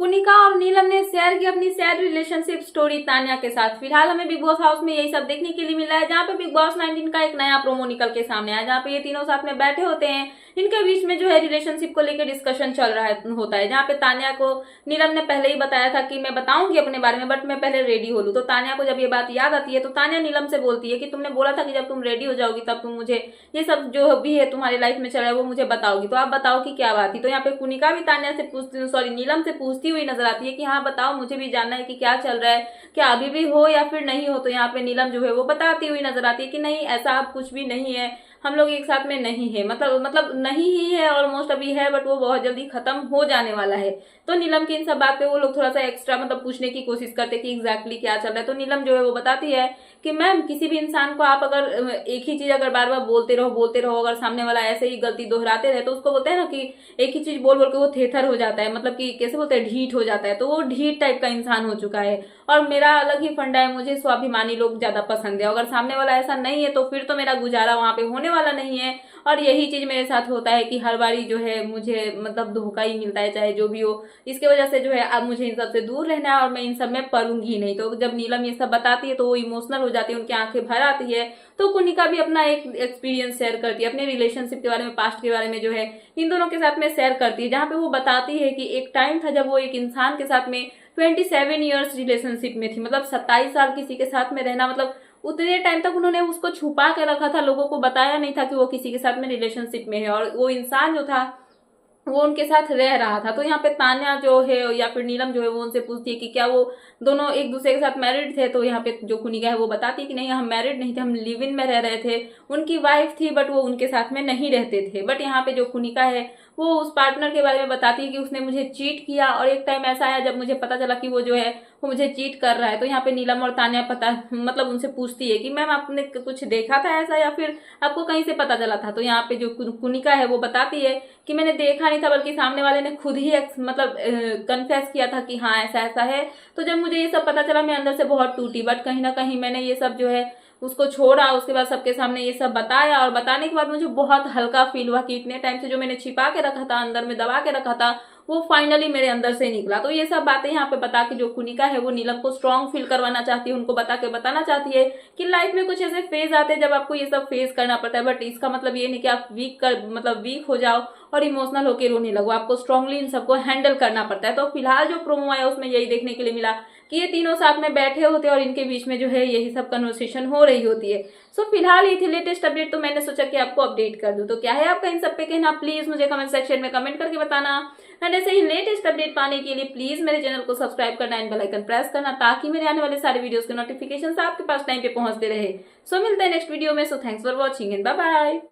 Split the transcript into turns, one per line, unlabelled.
कुनिका और नीलम ने शेयर की अपनी सैड रिलेशनशिप स्टोरी तान्या के साथ। फिलहाल हमें बिग बॉस हाउस में यही सब देखने के लिए मिला है, जहाँ पे बिग बॉस 19 का एक नया प्रोमो निकल के सामने आया, जहाँ पे ये तीनों साथ में बैठे होते हैं। इनके बीच में जो है रिलेशनशिप को लेकर डिस्कशन चल रहा होता है, जहाँ पे तान्या को नीलम ने पहले ही बताया था कि मैं बताऊंगी अपने बारे में, बट मैं पहले रेडी हो लूं। तो तान्या को जब ये बात याद आती है तो तान्या नीलम से बोलती है कि तुमने बोला था कि जब तुम रेडी हो जाओगी तब तुम मुझे ये सब जो भी है तुम्हारी लाइफ में चल रहा है वो मुझे बताओगी। तो आप बताओ कि क्या बात थी। तो यहाँ पे कुनिका भी तान्या से पूछती, सॉरी नीलम से पूछती हुई नजर आती है कि हाँ बताओ, मुझे भी जानना है कि क्या चल रहा है, क्या अभी भी हो या फिर नहीं हो। तो यहाँ पे नीलम जो है वो बताती हुई नजर आती है कि नहीं ऐसा अब कुछ भी नहीं है, हम लोग एक साथ में नहीं है, मतलब नहीं ही है, ऑलमोस्ट अभी है बट वो बहुत जल्दी खत्म हो जाने वाला है। तो नीलम की इन सब बात पे वो लोग थोड़ा सा एक्स्ट्रा पूछने की कोशिश करते कि एग्जैक्टली क्या चल रहा है। तो नीलम जो है वो बताती है कि मैम किसी भी इंसान को आप अगर एक ही चीज अगर बार बार बोलते रहो, अगर सामने वाला ऐसे ही गलती दोहराते रहे तो उसको बोलते हैं ना कि एक ही चीज बोल बोल के वो थेथर हो जाता है, मतलब कि कैसे बोलते हैं, ढीठ हो जाता है। तो वो ढीठ टाइप का इंसान हो चुका है। और मेरा अलग ही फंडा है, मुझे स्वाभिमानी लोग ज्यादा पसंद है। अगर सामने वाला ऐसा नहीं है तो फिर तो मेरा गुजारा वहां पे होने वाला नहीं है। और यही चीज मेरे साथ होता है कि हर बारी जो है मुझे धोखा ही मिलता है, चाहे जो भी हो। इसके वजह से जो है अब मुझे इन सब से दूर रहना है और मैं इन सब में पढ़ूंगी ही नहीं। तो जब नीलम ये सब बताती है तो वो इमोशनल हो जाती है, उनकी आंखें भर आती है। तो कुनिका भी अपना एक एक्सपीरियंस शेयर करती है, अपने रिलेशनशिप के बारे में, पास्ट के बारे में जो है इन दोनों के साथ में शेयर करती है, जहाँ पे वो बताती है कि एक टाइम था जब वो एक इंसान के साथ में 27 ईयर्स रिलेशनशिप में थी, मतलब 27 साल किसी के साथ में रहना, मतलब उतने टाइम तक उन्होंने उसको छुपा के रखा था, लोगों को बताया नहीं था कि वो किसी के साथ में रिलेशनशिप में है। और वो इंसान जो था वो उनके साथ रह रहा था। तो यहाँ पे तान्या जो है या फिर नीलम जो है वो उनसे पूछती है कि क्या वो दोनों एक दूसरे के साथ मैरिड थे। तो यहाँ पे जो कुनिका है वो बताती है कि नहीं, हम मैरिड नहीं थे, हम लिव इन में रह रहे थे। उनकी वाइफ थी बट वो उनके साथ में नहीं रहते थे। बट यहाँ पे जो कुनिका है वो उस पार्टनर के बारे में बताती है कि उसने मुझे चीट किया और एक टाइम ऐसा आया जब मुझे पता चला कि वो जो है वो मुझे चीट कर रहा है। तो यहाँ पे नीलम और तान्या उनसे पूछती है कि मैम आपने कुछ देखा था ऐसा या फिर आपको कहीं से पता चला था। तो यहाँ पे जो कुनिका है वो बताती है कि मैंने देखा नहीं था, बल्कि सामने वाले ने खुद ही कन्फेस किया था कि हाँ ऐसा ऐसा है। तो जब मुझे ये सब पता चला मैं अंदर से बहुत टूटी, बट कहीं ना कहीं मैंने ये सब जो है उसको छोड़ा, उसके बाद सबके सामने ये सब बताया और बताने के बाद मुझे बहुत हल्का फील हुआ कि इतने टाइम से जो मैंने छिपा के रखा था, अंदर में दबा के रखा था, वो फाइनली मेरे अंदर से निकला। तो ये सब बातें यहाँ पे बता के जो कुनिका है वो नीलम को स्ट्रांग फील करवाना चाहती है, उनको बता के बताना चाहती है कि लाइफ में कुछ ऐसे फेज आते हैं जब आपको ये सब फेस करना पड़ता है, बट इसका मतलब ये नहीं कि आप वीक हो जाओ और इमोशनल होकर रोने लगो, आपको स्ट्रांगली इन सबको हैंडल करना पड़ता है। तो फिलहाल जो प्रोमो आया उसमें यही देखने के लिए मिला कि ये तीनों साथ में बैठे होते हैं और इनके बीच में जो है यही सब कन्वर्सेशन हो रही होती है। सो फिलहाल ये थी लेटेस्ट अपडेट, तो मैंने सोचा कि आपको अपडेट कर दूं। तो क्या है आपका इन सब पे कहना, प्लीज मुझे कमेंट सेक्शन में कमेंट करके बताना। एंड ऐसे ही लेटेस्ट अपडेट पाने के लिए प्लीज मेरे चैनल को सब्सक्राइब करना एंड बेल आइकन प्रेस करना, ताकि मेरे आने वाले सारे वीडियोस के नोटिफिकेशन आपके पास टाइम पे पहुंचते रहे। सो मिलते हैं नेक्स्ट वीडियो में। So thanks for watching and bye bye.